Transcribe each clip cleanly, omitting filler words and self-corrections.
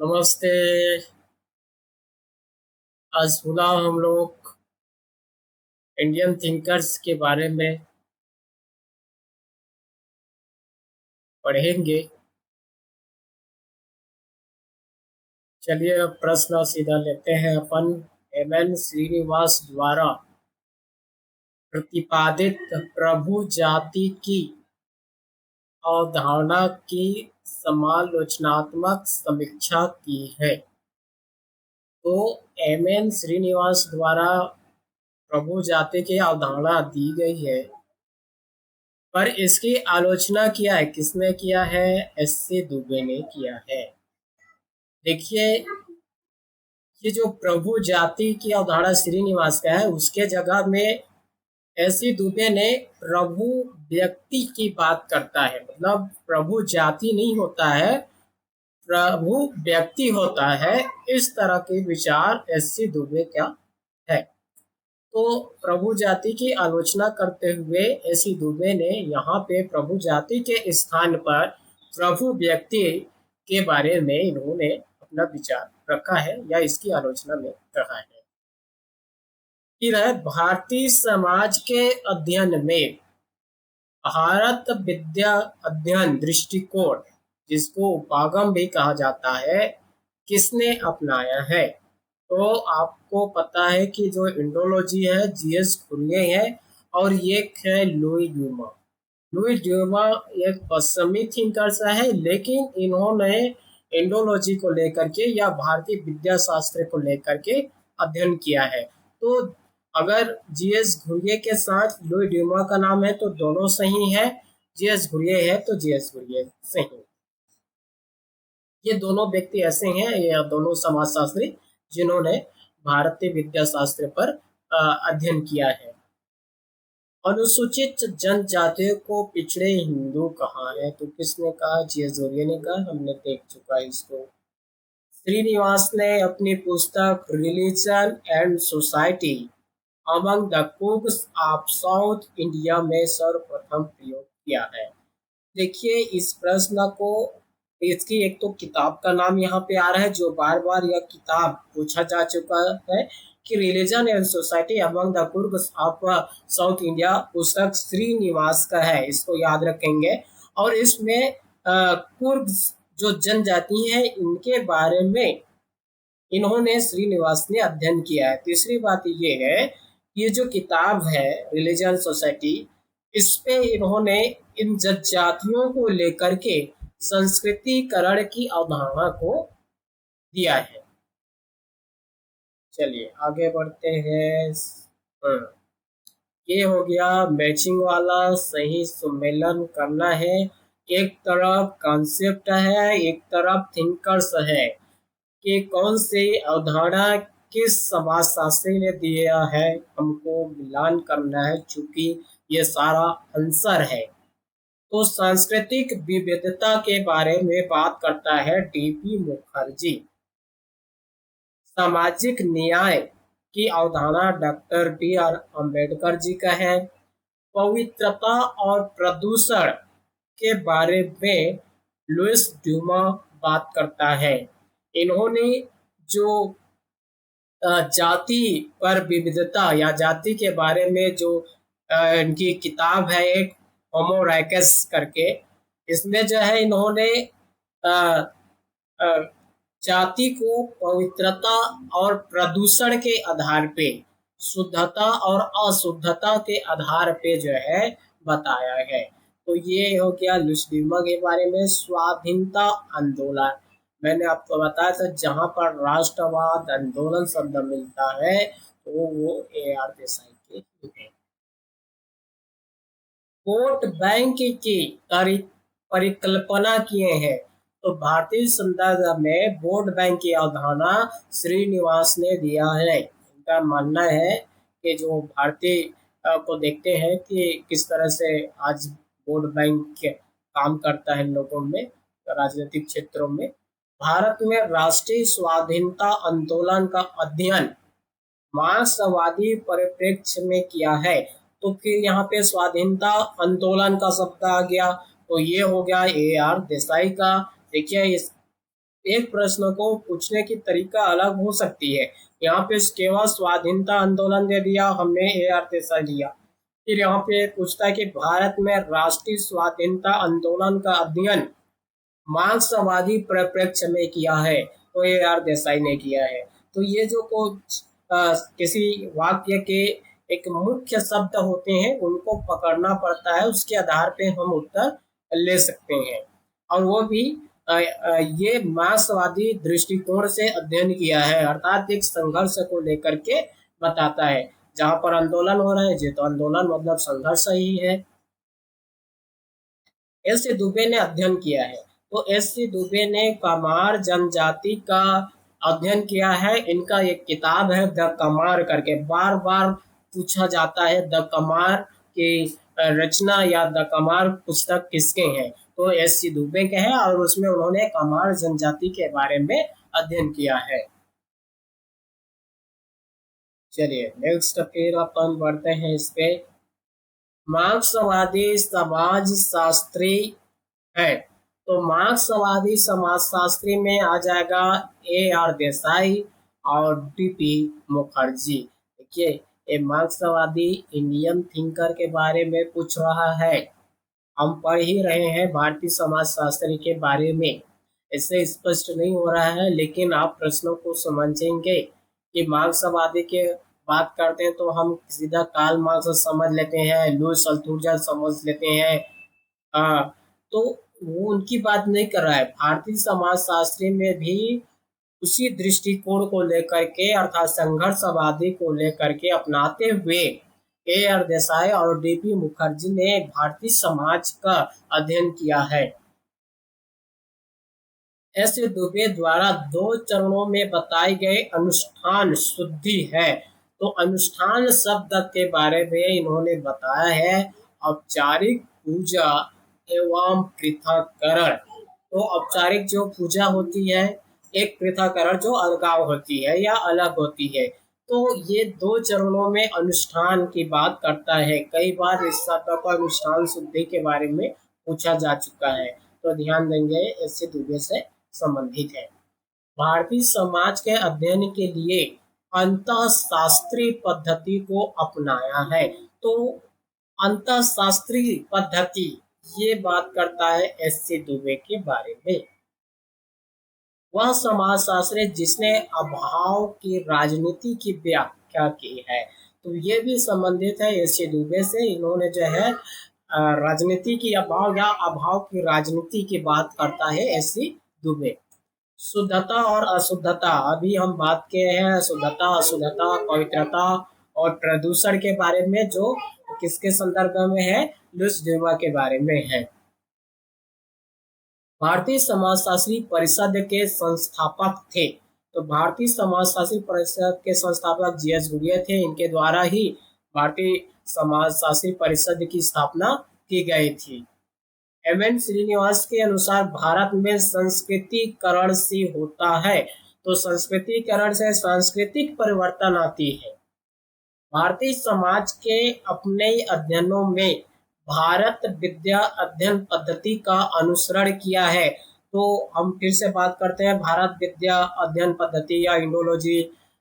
नमस्ते। आज पुनः हम लोग इंडियन थिंकर्स के बारे में पढ़ेंगे। चलिए अब प्रश्न सीधा लेते हैं अपन। एम.एन. श्रीनिवास द्वारा प्रतिपादित प्रभु जाति की अवधारणा की समालोचनात्मक समीक्षा की है। तो एम.एन. श्रीनिवास द्वारा प्रभु जाति की अवधारणा दी गई है, पर इसकी आलोचना किया है, किसने किया है? एस.सी. दुबे ने किया है। देखिए, ये जो प्रभु जाति की अवधारणा श्रीनिवास का है, उसके जगह में एस.सी. दुबे ने प्रभु व्यक्ति की बात करता है। मतलब प्रभु जाति नहीं होता है, प्रभु व्यक्ति होता है। इस तरह के विचार एस.सी. दुबे का है। तो प्रभु जाति की आलोचना करते हुए एस.सी. दुबे ने यहाँ पे प्रभु जाति के स्थान पर प्रभु व्यक्ति के बारे में इन्होंने अपना विचार रखा है या इसकी आलोचना में कहा है। फिर है भारतीय समाज के अध्ययन में भारत विद्या अध्ययन दृष्टिकोण, जिसको उपागम भी कहा जाता है, किसने अपनाया है? तो आपको पता है कि जो इंडोलॉजी है जीएस खुरिये है, और एक है लुई ड्यूमा। लुई ड्यूमा एक पश्चिमी थिंकर्स है, लेकिन इन्होंने इंडोलॉजी को लेकर के या भारतीय विद्या शास्त्र को लेकर के अध्ययन किया है। तो अगर जीएस घुरिये के साथ लुई ड्यूमा का नाम है तो दोनों सही है, जीएस घुरिये है तो जीएस घुरिये सही। ये दोनों व्यक्ति ऐसे हैं, ये दोनों समाजशास्त्री जिन्होंने भारतीय विद्या शास्त्र पर अध्ययन किया है। अनुसूचित जनजातियों को पिछड़े हिंदू कहा है? तो किसने कहा? जीएस घुरिये ने कहा। हमने देख चुका है इसको। श्रीनिवास ने अपनी पुस्तक religion and society among the कुक्स of South India में सर्वप्रथम प्रयोग किया है। देखिए, इस प्रश्न को, इसकी एक तो किताब का नाम यहाँ पे आ रहा है, जो बार बार यह किताब पूछा जा चुका है कि religion and society among the Coorgs of South India पुस्तक श्रीनिवास का है, इसको याद रखेंगे। और इसमें कुर्ग्स जो जनजाति है, इनके बारे में इन्होंने श्रीनिवास ने अध्ययन किया है। तीसरी बात ये है, ये जो किताब है रिलीजन सोसाइटी, इस पे इन्होंने इन जनजातियों को लेकर के संस्कृतिकरण की अवधारणा को दिया है। चलिए आगे बढ़ते हैं। ये हो गया मैचिंग वाला, सही सुमेलन करना है। एक तरफ कॉन्सेप्ट है, एक तरफ थिंकर्स है, कि कौन सी अवधारणा किस समाजशास्त्री ने दिया है, हमको मिलान करना है, चूंकि ये सारा आंसर है। तो सांस्कृतिक विविधता के बारे में बात करता है डी.पी. मुखर्जी। सामाजिक न्याय की अवधारणा डॉक्टर बी.आर. अम्बेडकर जी का है। पवित्रता और प्रदूषण के बारे में लुइस ड्यूमा बात करता है। इन्होंने जो जाति पर विविधता या जाति के बारे में जो इनकी किताब है एक होमो इरेक्टस करके, इसमें जो है इन्होंने जाति को पवित्रता और प्रदूषण के आधार पे, शुद्धता और अशुद्धता के आधार पे जो है बताया है। तो ये हो गया लुइस ड्यूमा के बारे में। स्वाधीनता आंदोलन, मैंने आपको बताया था जहां पर राष्ट्रवाद आंदोलन शब्द मिलता है तो वो ए.आर. देसाई के हैं। वोट बैंक की परिकल्पना किए हैं। तो भारतीय संदर्भ में वोट बैंक की अवधारणा श्रीनिवास ने दिया है। इनका मानना है कि जो भारतीय को देखते हैं कि किस तरह से आज वोट बैंक काम करता है लोगों में, राजनीतिक क्षेत्रों में। भारत में राष्ट्रीय स्वाधीनता आंदोलन का अध्ययन मार्क्सवादी परिप्रेक्ष्य में किया है। तो फिर यहाँ पे स्वाधीनता आंदोलन का शब्द आ गया, तो ये हो गया ए.आर. देसाई का। देखिए, इस एक प्रश्न को पूछने की तरीका अलग हो सकती है। यहाँ पे केवल स्वाधीनता आंदोलन दे दिया हमने, ए आर देसाई दिया। फिर यहाँ पे पूछता है कि भारत में राष्ट्रीय स्वाधीनता आंदोलन का अध्ययन मार्क्सवादी परिप्रेक्ष्य में किया है, तो ए आर देसाई ने किया है। तो ये जो कुछ किसी वाक्य के एक मुख्य शब्द होते हैं उनको पकड़ना पड़ता है, उसके आधार पे हम उत्तर ले सकते हैं। और वो भी ये मार्क्सवादी दृष्टिकोण से अध्ययन किया है, अर्थात एक संघर्ष को लेकर के बताता है। जहाँ पर आंदोलन हो रहा है जी, तो आंदोलन मतलब संघर्ष ही है। एस सी दुबे ने अध्ययन किया है, तो एस सी दुबे ने कमार जनजाति का अध्ययन किया है। इनका एक किताब है द कमार करके, बार बार पूछा जाता है द कमार की रचना या द कमार पुस्तक किसके हैं, तो एस सी दुबे के हैं और उसमें उन्होंने कमार जनजाति के बारे में अध्ययन किया है। चलिए नेक्स्ट फिर अपन बढ़ते हैं इस पे। मार्क्सवादी समाजशास्त्री है, तो मार्क्सवादी समाजशास्त्री में आ जाएगा ए आर देसाई और डी पी मुखर्जी। देखिए ये मार्क्सवादी इंडियन थिंकर के बारे में पूछ रहा है। हम पढ़ ही रहे हैं भारतीय समाजशास्त्री के बारे में, इससे स्पष्ट नहीं हो रहा है, लेकिन आप प्रश्नों को समझेंगे कि मार्क्सवादी के बात करते हैं तो हम सीधा कार्ल मार्क्स समझ लेते हैं, लुईस अल्थुसर समझ लेते हैं। हाँ, तो वो उनकी बात नहीं कर रहा है। भारतीय समाजशास्त्री में भी उसी दृष्टिकोण को लेकर के अर्थात संघर्षवादी को लेकर के अपनाते हुए ए आर देसाई और डी पी मुखर्जी ने भारतीय समाज का अध्ययन किया है। ऐसे दुबे द्वारा 2 चरणों में बताए गए अनुष्ठान शुद्धि है, तो अनुष्ठान शब्द के बारे में इन्होंने बताया है औपचारिक पूजा एवं पृथक्करण। तो औपचारिक जो पूजा होती है, एक पृथक्करण जो अलगाव होती है या अलग होती है। तो ये 2 चरणों में अनुष्ठान की बात करता है। कई बार इस शब्द को अनुष्ठान शुद्धि के बारे में पूछा जा चुका है, तो ध्यान देंगे इससे दुबे से संबंधित है। भारतीय समाज के अध्ययन के लिए अंतःशास्त्री पद्धति को अपनाया है, तो अंतःशास्त्री पद्धति ये बात करता है एस सी दुबे के बारे में। वह समाजशास्त्री जिसने अभाव की राजनीति की व्याख्या की है, तो ये भी संबंधित है एस सी दुबे से। इन्होंने जो है राजनीति की अभाव या अभाव की राजनीति की बात करता है एस सी दुबे। शुद्धता और अशुद्धता, अभी हम बात किए हैं शुद्धता अशुद्धता पवित्रता और प्रदूषण के बारे में, जो किसके संदर्भ में है, लुईस ड्यूमा के बारे में है। भारतीय समाजशास्त्री परिषद के संस्थापक थे, तो भारतीय समाजशास्त्री परिषद के संस्थापक जी एस घुरिये थे। इनके द्वारा ही भारतीय समाजशास्त्री परिषद की स्थापना की गई थी। एम एन श्रीनिवास के अनुसार भारत में संस्कृतिकरण से होता है, तो संस्कृतिकरण से सांस्कृतिक परिवर्तन आती है। भारतीय समाज के अपने अध्ययनों में भारत विद्या अध्ययन पद्धति का अनुसरण किया है। तो हम फिर से बात करते हैं भारत विद्या अध्ययन पद्धति या इंडोलॉजी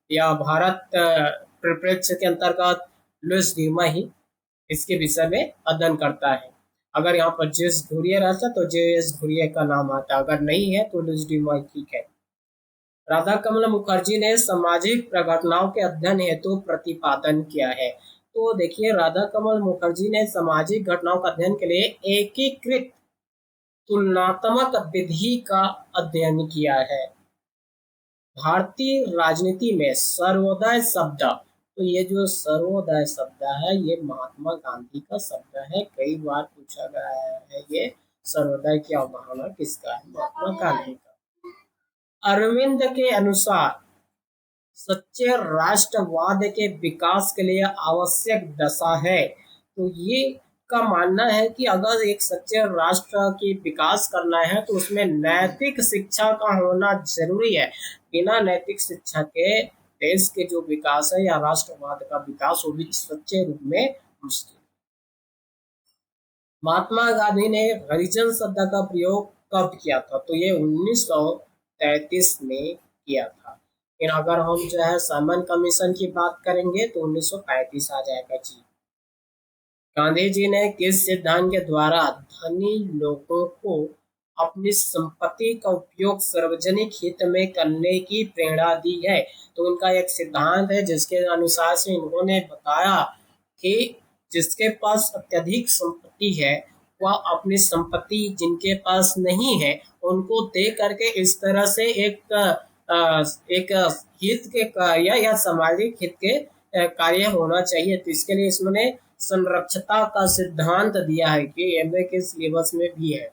या भारत परिप्रेक्ष्य के अंतर्गत लुईस ड्यूमा ही इसके विषय में अध्ययन करता है। अगर यहाँ पर जे एस घुरिये रहता तो जे एस घुरिये का नाम आता, अगर नहीं है तो लुईस ड्यूमा ठीक है। राधा कमल मुखर्जी ने सामाजिक घटनाओं के अध्ययन हेतु प्रतिपादन किया है, तो देखिए राधा कमल मुखर्जी ने सामाजिक घटनाओं का अध्ययन के लिए एकीकृत तुलनात्मक विधि का अध्ययन किया है। भारतीय राजनीति में सर्वोदय शब्द, तो ये जो सर्वोदय शब्द है ये महात्मा गांधी का शब्द है। कई बार पूछा गया है ये सर्वोदय की अवधारणा किसका है, महात्मा गांधी का। अरविंद के अनुसार सच्चे राष्ट्रवाद के विकास के लिए आवश्यक दशा है, तो ये का मानना है कि अगर एक सच्चे राष्ट्र की विकास करना है तो उसमें नैतिक शिक्षा का होना जरूरी है। बिना नैतिक शिक्षा के देश के जो विकास है या राष्ट्रवाद का विकास वो भी सच्चे रूप में मुश्किल। महात्मा गांधी ने हरिजन शब्द का प्रयोग कब किया था, तो ये 1900 1933 में किया था। लेकिन अगर हम जो है साइमन कमीशन की बात करेंगे तो 1935 आ जाएगा जी। गांधी जी ने किस सिद्धांत के द्वारा धनी लोगों को अपनी संपत्ति का उपयोग सार्वजनिक हित में करने की प्रेरणा दी है? तो उनका एक सिद्धांत है जिसके अनुसार से इन्होंने बताया कि जिसके पास अत्यधिक संपत्ति है वह अपनी संपत्ति जिनके पास नहीं है उनको दे करके इस तरह से एक हित के कार्य या सामाजिक हित के कार्य होना चाहिए। तो इसके लिए इसमें संरक्षता का सिद्धांत दिया है कि एमए के सिलेबस में भी है।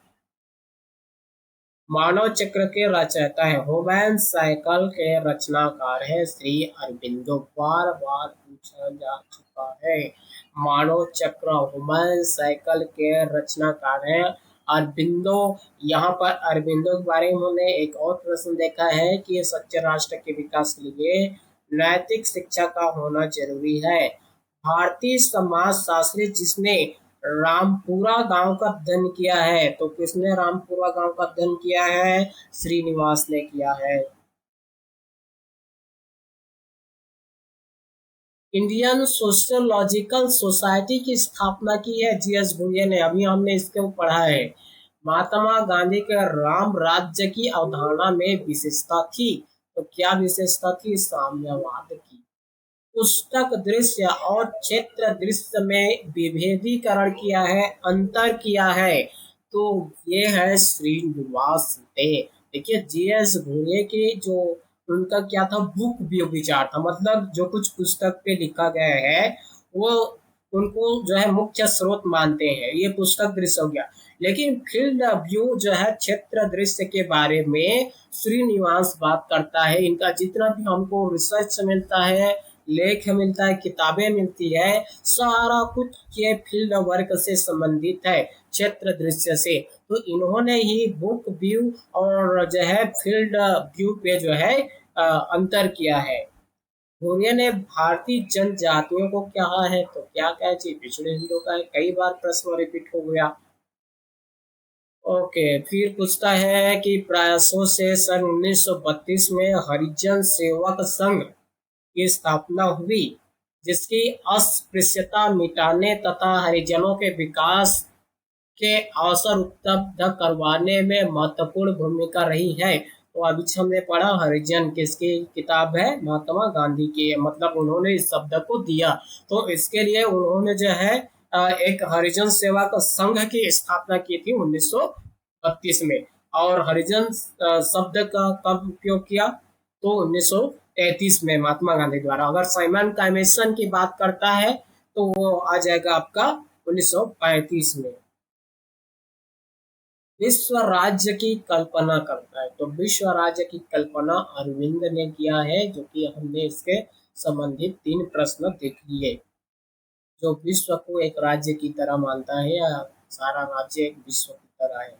मानव चक्र के रचयिता है, ह्यूमन साइकिल के रचनाकार है श्री अरबिंदो। बार बार पूछा जा चुका है। मानव चक्र ह्यूमन साइकिल के रचनाकार है अरबिंदो। यहाँ पर अरबिंदो के बारे में हमने एक और प्रश्न देखा है कि सच्चे राष्ट्र के विकास के लिए नैतिक शिक्षा का होना जरूरी है। भारतीय समाज शास्त्री जिसने रामपुरा गांव का अध्ययन किया है, तो किसने रामपुरा गांव का अध्ययन किया है? श्रीनिवास ने किया है। इंडियन सोशियोलॉजिकल सोसाइटी की स्थापना की है जीएस घुरिये ने। अभी हमने इसके ऊपर पढ़ा है। महात्मा गांधी के राम राज्य की अवधारणा में विशेषता थी, तो क्या विशेषता थी? साम्यवाद की। पुस्तक दृश्य और क्षेत्र दृश्य में विभेदीकरण किया है, अंतर किया है, तो ये है श्रीनिवास ने। देखिए जीएस घुरिये की जो उनका क्या था, बुक व्यू विचार था, मतलब जो कुछ पुस्तक पे लिखा गया है वो उनको जो है मुख्य स्रोत मानते हैं। ये पुस्तक दृश्य हो गया। लेकिन फील्ड व्यू जो है क्षेत्र दृश्य के बारे में श्रीनिवास बात करता है। इनका जितना भी हमको रिसर्च मिलता है, लेख मिलता है, किताबें मिलती है, सारा कुछ ये फील्ड वर्क से संबंधित है, क्षेत्र दृश्य से। तो इन्होंने ही बुक व्यू और जो है फील्ड व्यू पे जो है अंतर किया है। घुरिये ने भारतीय जनजातियों को कहा है, तो क्या कहे जी? पिछड़े हिंदुओं का है। कई बार प्रश्न रिपीट हो गया। ओके, फिर पूछता है कि प्रयासों से सन 1932 में हरिजन सेवक संघ की स्थापना हुई, जिसकी अस्पृश्यता मिटाने तथा हरिजनों के विकास के अवसर उपलब्ध करवाने में महत्वपूर्ण भूमिका रही है। तो अभी हमने पढ़ा हरिजन किसकी किताब है? महात्मा गांधी की। मतलब उन्होंने इस शब्द को दिया, तो इसके लिए उन्होंने जो है एक हरिजन सेवा का संघ की स्थापना की थी 1932 में। और हरिजन शब्द का कब उपयोग किया? तो 1933 में महात्मा गांधी द्वारा। अगर साइमन कमीशन की बात करता है तो वो आ जाएगा आपका 1935 में। विश्व राज्य की कल्पना करता है, तो विश्व राज्य की कल्पना अरविंद ने किया है, जो कि हमने इसके संबंधित 3 प्रश्न देख लिए। जो विश्व को एक राज्य की तरह मानता है या सारा राज्य एक विश्व की तरह है।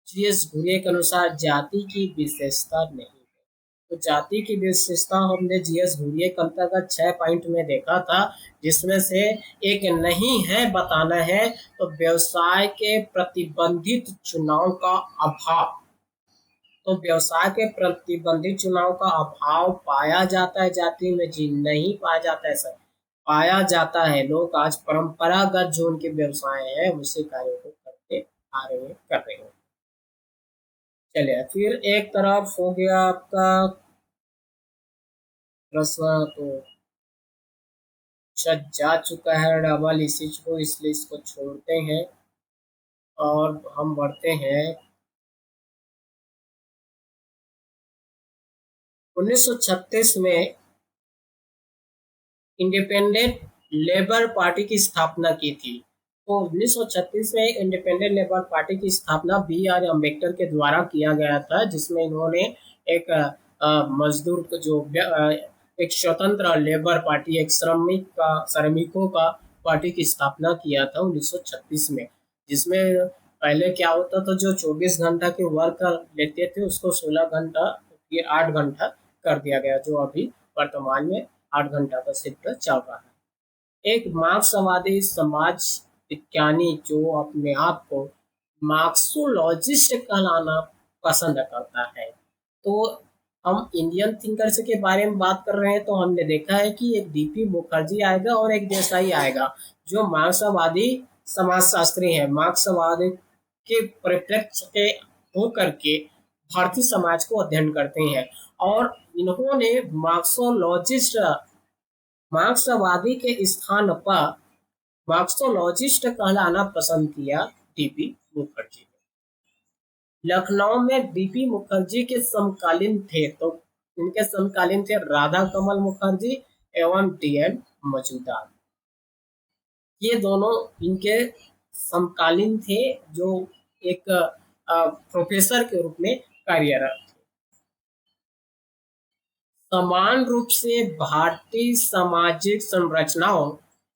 जीएस घुरिये के अनुसार जाति की विशेषता नहीं है। तो जाति की विशेषता हमने जीएस घुरिये के अंतर्गत 6 पॉइंट में देखा था, जिसमें से एक नहीं है बताना है। तो व्यवसाय के प्रतिबंधित चुनाव का अभाव, तो व्यवसाय के प्रतिबंधित चुनाव का अभाव पाया जाता है जाति में जी? नहीं पाया जाता है सर, पाया जाता है। लोग आज परंपरागत जो उनके व्यवसाय है उसी कार्यों को करते आ रहे हैं, कर रहे हैं। चलिए, फिर एक तरफ हो गया आपका प्रश्न, तो अच्छा जा चुका है डबल इसी को, इसलिए इसको छोड़ते हैं और हम बढ़ते हैं 1936 में इंडिपेंडेंट लेबर पार्टी की स्थापना की थी। तो 1936 में इंडिपेंडेंट लेबर पार्टी की स्थापना बी.आर. अम्बेडकर के द्वारा किया गया था, जिसमें इन्होंने एक मजदूर को जो एक स्वतंत्र लेबर पार्टी, एक श्रमिकों का पार्टी की स्थापना किया था 1936 में। जिसमें पहले क्या होता था, जो 24 घंटा के वर्क लेते थे उसको 16 घंटा, ये 8 घंटा कर दिया गया, जो अभी वर्तमान में 8 घंटा का शिफ्ट चल रहा है। एक मार्क्सवादी समाज विज्ञानी जो अपने आप को मार्क्सोलॉजिस्ट कहलाना पसंद करता है, तो हम इंडियन थिंकर्स के बारे में बात कर रहे हैं, तो हमने देखा है कि एक डीपी मुखर्जी आएगा और एक देसाई आएगा, जो मार्क्सवादी समाजशास्त्री हैं, मार्क्सवाद के परिप्रेक्ष्य के होकर के भारतीय समाज को अध्ययन करते हैं। और इन्होंने मार्क्सोलॉजिस्ट, मार्क्सवादी के स्थान पर मार्क्सोलॉजिस्ट कहलाना पसंद किया डीपी मुखर्जी। लखनऊ में डीपी मुखर्जी के समकालीन थे, तो इनके समकालीन थे राधा कमल मुखर्जी एवं डीएन मजूमदार। ये दोनों इनके समकालीन थे, जो एक प्रोफेसर के रूप में कार्यरत थे। समान रूप से भारतीय सामाजिक संरचनाओं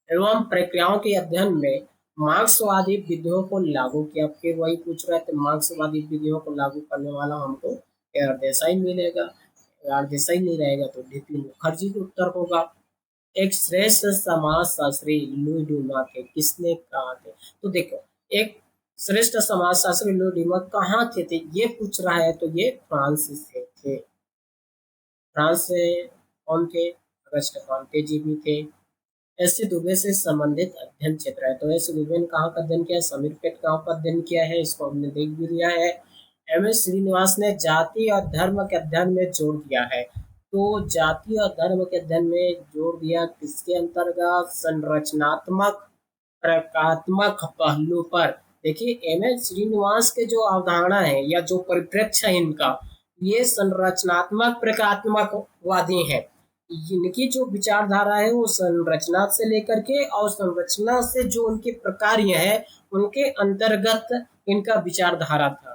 एवं प्रक्रियाओं के अध्ययन में मार्क्सवादी विधियों को लागू किया। फिर वही पूछ रहे थे, मार्क्सवादी विधियों को लागू करने वाला हमको यार देसाई मिलेगा, यार देसाई नहीं रहेगा तो डीपी मुखर्जी का उत्तर होगा। एक श्रेष्ठ समाजशास्त्री लुई डूमा थे, किसने कहा थे? तो देखो, एक श्रेष्ठ समाजशास्त्री लुई डूमा कहाँ थे, ये पूछ रहा है, तो ये फ्रांस से थे। फ्रांस से कौन थे? अगस्ट कांटे जी भी थे। एस सी दुबे से संबंधित अध्ययन क्षेत्र है, तो एस सी दुबे ने कहाँ का अध्ययन किया? समीरपेट गांव का अध्ययन किया है, इसको हमने देख भी लिया है। एम एस श्रीनिवास ने जाति और धर्म के अध्ययन में जोर दिया है, तो जाति और धर्म के अध्ययन में जोर दिया किसके अंतर्गत? संरचनात्मक प्रकात्मक पहलू पर। देखिए, एम एस श्रीनिवास के जो अवधारणा है या जो परिप्रेक्ष्य है इनका, ये संरचनात्मक प्रकात्मकवादी है। इनकी जो विचारधारा है वो संरचना से लेकर के और संरचना से जो उनके प्रकार्य है उनके अंतर्गत इनका विचारधारा था।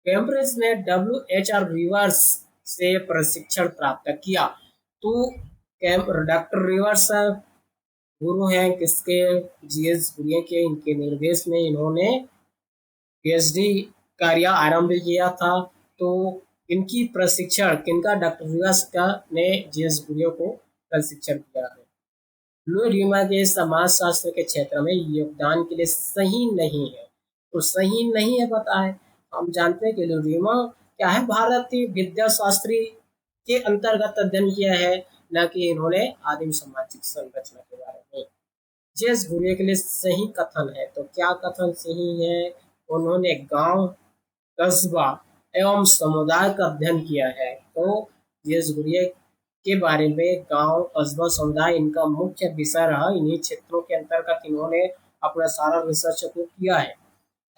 कैम्ब्रिज ने डब्ल्यू.एच.आर. रिवर्स से प्रशिक्षण प्राप्त किया। तो डॉक्टर रिवर्स गुरु हैं किसके? जीएस गुरिया के। इनके निर्देश में इन्होंने पीएचडी कार्य आरंभ किया था। तो इनकी प्रशिक्षण किनका? डॉक्टर रिवर्स का ने जीएस गुरिया को प्रशिक्षण किया है। लुई डीमा के समाजशास्त्र के क्षेत्र में योगदान के लिए सही नहीं है, तो सही नहीं है पता है। हम जानते हैं कि लुई डीमा क्या है? भारतीय विद्या शास्त्री के अंतर्गत अध्ययन किया है, न कि इन्होंने आदिम सामाजिक संरचना के बारे में। जेस गुरिया के लिए सही कथन है, तो क्या कथन सही है? उन्होंने गांव, कस्बा एवं समुदाय का अध्ययन किया है। तो जेस गुरिया के बारे में गांव, कस्बा, समुदाय इनका मुख्य विषय रहा। इन्हीं क्षेत्रों के अंतर्गत इन्होंने अपना सारा रिसर्च को किया है।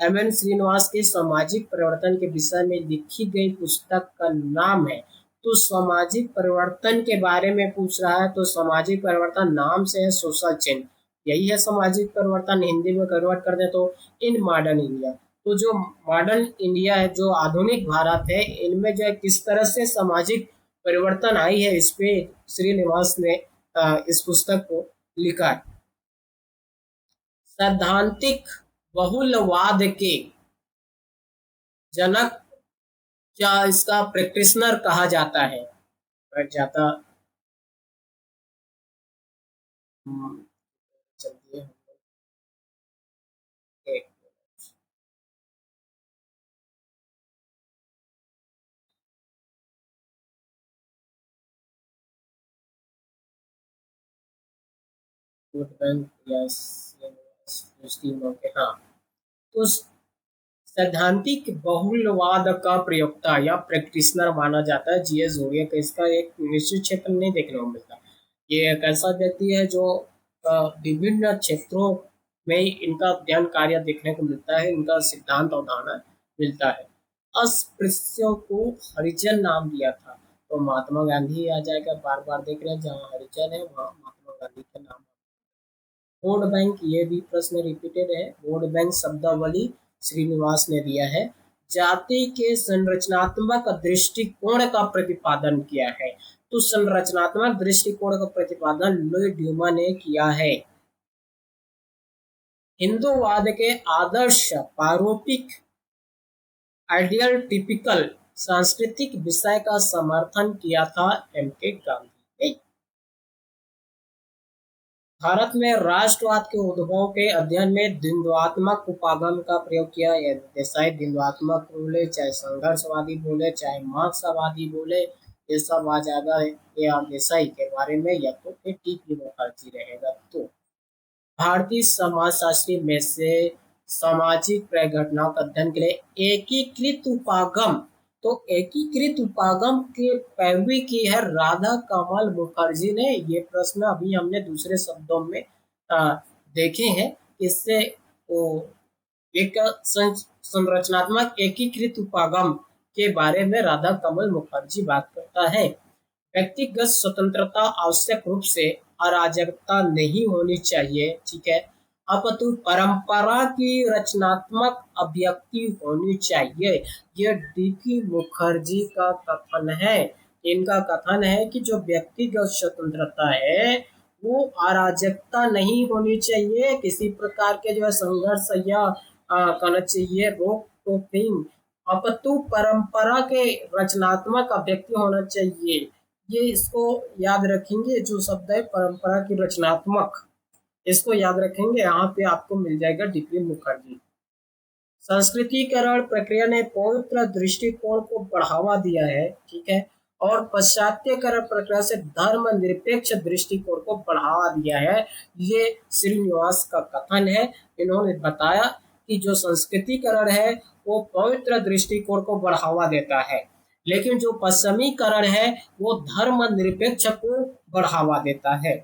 एम एन श्रीनिवास के सामाजिक परिवर्तन के विषय में लिखी गई पुस्तक का नाम है, तो सामाजिक परिवर्तन के बारे में पूछ रहा है, तो सामाजिक परिवर्तन नाम से है सोशल चेंज। यही है सामाजिक परिवर्तन, हिंदी में कन्वर्ट कर दे तो इन मॉडर्न इंडिया। तो जो मॉडर्न इंडिया है, जो आधुनिक भारत है, इनमें जो है किस तरह से सामाजिक परिवर्तन आई है, इस पे श्रीनिवास ने इस पुस्तक को लिखा है। सैद्धांतिक बहुलवाद के जनक क्या इसका प्रैक्टिशनर कहा जाता है? बैठ जाता। चलिए हम लोग एक वोट बैंक या के, हाँ। तो सैद्धांतिक बहुलवाद का प्रयोक्ता या प्रैक्टिशनर माना जाता है जीएस जोरिया का। इसका एक निश्चित क्षेत्र नहीं देखने को मिलता। ये एक ऐसा व्यक्ति है जो विभिन्न क्षेत्रों में इनका अध्ययन कार्य देखने को मिलता है, इनका सिद्धांत अवधारणा मिलता है। अस्पृश्यों को हरिजन नाम दिया था, तो महात्मा गांधी आ जाएगा। बार बार देख रहे हैं, जहाँ हरिजन है वहाँ महात्मा गांधी का नाम। वोट बैंक, ये भी प्रश्न रिपीटेड है। वोट बैंक शब्दावली श्रीनिवास ने दिया है। जाति के संरचनात्मक दृष्टिकोण का प्रतिपादन किया है, तो संरचनात्मक दृष्टिकोण का प्रतिपादन लुई ड्यूमा ने किया है। हिंदूवाद के आदर्श पारोपिक आइडियल टिपिकल सांस्कृतिक विषय का समर्थन किया था एम के गांधी ने। भारत में राष्ट्रवाद के उद्भव के अध्ययन में द्वंद्वात्मक उपागम का प्रयोग किया है। देसाई द्वंद्वात्मक बोले, चाहे संघर्षवादी बोले, चाहे मार्क्सवादी बोले, ये सब आ जाएगा ये आप देसाई के बारे में, या तो फिर टीपी मुखर्जी रहेगा। तो भारतीय समाजशास्त्री में से सामाजिक घटनाओं का अध्ययन के लिए एकीकृत उपागम, तो एकीकृत उपागम की पैरवी की है राधा कमल मुखर्जी ने। ये प्रश्न अभी हमने दूसरे शब्दों में देखे हैं। इससे वो एक संरचनात्मक एकीकृत उपागम के बारे में राधा कमल मुखर्जी बात करता है। व्यक्तिगत स्वतंत्रता आवश्यक रूप से अराजकता नहीं होनी चाहिए, ठीक है, अपितु परंपरा की रचनात्मक अभिव्यक्ति होनी चाहिए। यह डीपी मुखर्जी का कथन है। इनका कथन है कि जो व्यक्तिगत स्वतंत्रता है वो अराजकता नहीं होनी चाहिए, किसी प्रकार के जो है संघर्ष या कहना चाहिए रोक टोकिंग, अपितु परंपरा के रचनात्मक अभिव्यक्ति होना चाहिए। ये इसको याद रखेंगे, जो शब्द है परंपरा की रचनात्मक, इसको याद रखेंगे। यहाँ पे आपको मिल जाएगा डीपी मुखर्जी। संस्कृतिकरण प्रक्रिया ने पवित्र दृष्टिकोण को बढ़ावा दिया है, ठीक है, और पाश्चात्यकरण प्रक्रिया से धर्म निरपेक्ष दृष्टिकोण को बढ़ावा दिया है। ये श्रीनिवास का कथन है। इन्होंने बताया कि जो संस्कृतिकरण है वो पवित्र दृष्टिकोण को बढ़ावा देता है, लेकिन जो पश्चिमीकरण है वो धर्म निरपेक्ष को बढ़ावा देता है।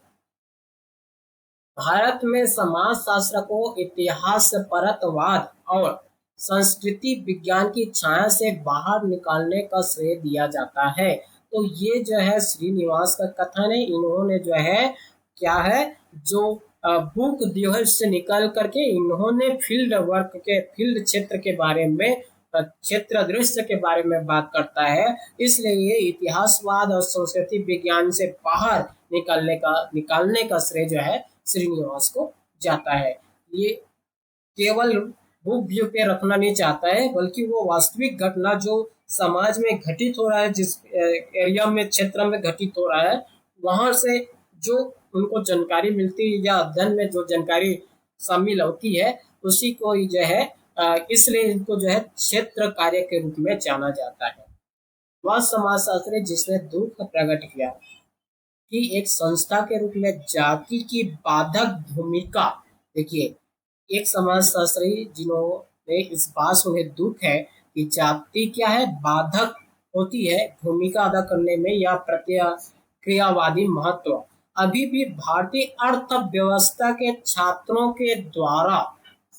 भारत में समाजशास्त्र को इतिहास परतवाद और संस्कृति विज्ञान की छाया से बाहर निकालने का श्रेय दिया जाता है। तो ये जो है श्रीनिवास का कथन है। इन्होंने जो है क्या है, जो बुक दी है उससे निकल करके इन्होंने फील्ड वर्क के, फील्ड क्षेत्र के बारे में, क्षेत्र दृश्य के बारे में बात करता है। इसलिए ये इतिहासवाद और संस्कृति विज्ञान से बाहर निकालने का श्रेय जो है श्रीनिवास को जाता है। ये केवल बुक व्यू पे रखना नहीं चाहता है, बल्कि वो वास्तविक घटना जो समाज में घटित हो रहा है, जिस एरिया में, क्षेत्र में घटित हो रहा है, वहां से जो उनको जानकारी मिलती है या अध्ययन में जो जानकारी शामिल होती है उसी को ही जो है इसलिए इनको जो है क्षेत्र कार्य के रूप में जाना जाता है। वह समाजशास्त्री जिसने दुख प्रकट किया कि एक संस्था के रूप में जाति की बाधक भूमिका, देखिए एक समाजशास्त्री जिन्होंने इस बात से उन्हें दुख है कि जाति क्या है, बाधक होती है भूमिका अदा करने में या प्रतिक्रियावादी महत्व, अभी भी भारतीय अर्थव्यवस्था के छात्रों के द्वारा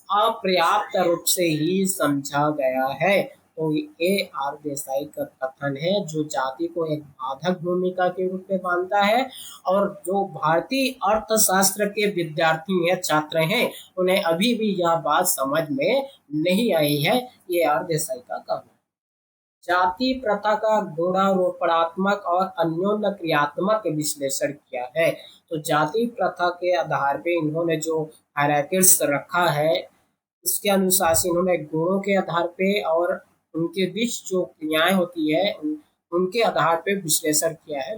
अपर्याप्त रूप से ही समझा गया है। तो ये आर देसाई का कथन है, जो जाति को एक बाधक भूमिका के रूप में मानता है, और जो भारतीय अर्थशास्त्र के विद्यार्थी हैं, छात्र हैं, उन्हें अभी भी यह बात समझ में नहीं आई है। ये आर देसाई का कहना है। जाति प्रथा का गुणारोपणात्मक और अन्योन्य क्रियात्मक विश्लेषण किया है। तो जाति प्रथा के आधार पे इन्होंने जो हायरार्कीज रखा है, उसके अनुसार से इन्होंने गुणों के आधार पे और उनके बीच जो क्रियाएं होती है उनके आधार पे विश्लेषण किया है।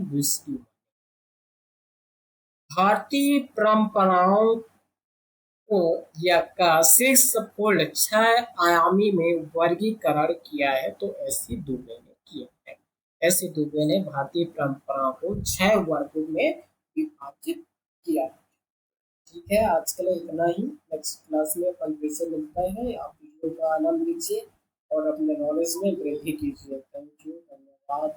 भारतीय परंपराओं को या का सिक्स फोल्ड 6 आयामी में वर्गीकरण किया है। तो ऐसी दुबे ने किया है। ऐसी दुबे ने भारतीय परंपराओं को 6 वर्गों में विभाजित किया है। ठीक है, आज के लिए इतना ही। नेक्स्ट क्लास में अपन फिर से मिलते हैं। आप वीडियो का आनंद लीजिए और अपने नॉलेज में वृद्धि कीजिए। थैंक यू, धन्यवाद।